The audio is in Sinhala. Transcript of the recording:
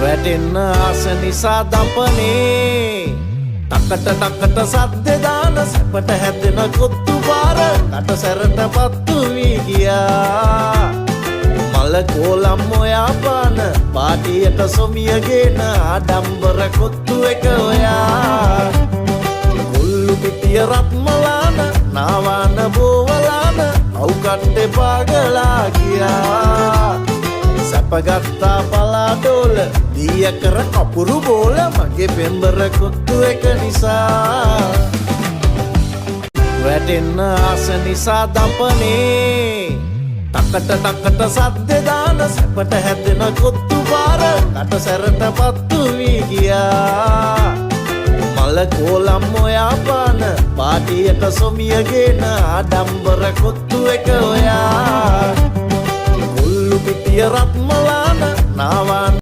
වැටෙන්න ආස නිසා දපනේ ටකට ටකට සද්ද දාන සැපට හැදෙන කොත්තු පාර කට සැරට පත්තු වී ගියා මල කෝලම් ඔයා පාන පාටියට සොමියගෙන ආඩම්බර කොත්තු එක ඔයා කොල්ලු පිටිය රත්මලාන නාවාන බෝවලාන අවු කට්ටේ පාගලා ගියා සැපගත්තා පලාඩෝල දිය කර කපුරු බෝල මගේ පෙම්බර කොත්තු එක නිසා වැටෙන්න ආස නිසා දපනේ ටකට ටකට සද්ද දාන සැපට හැදෙන කොත්තු පාර කට සැරට පත්තු වී ගියා මල කෝලම් ඔයා පාන පාටියට සොමියගෙන ආඩම්බර කොත්තු එක ඔයා කොල්ලු පිටිය රත්මලාන නාවාන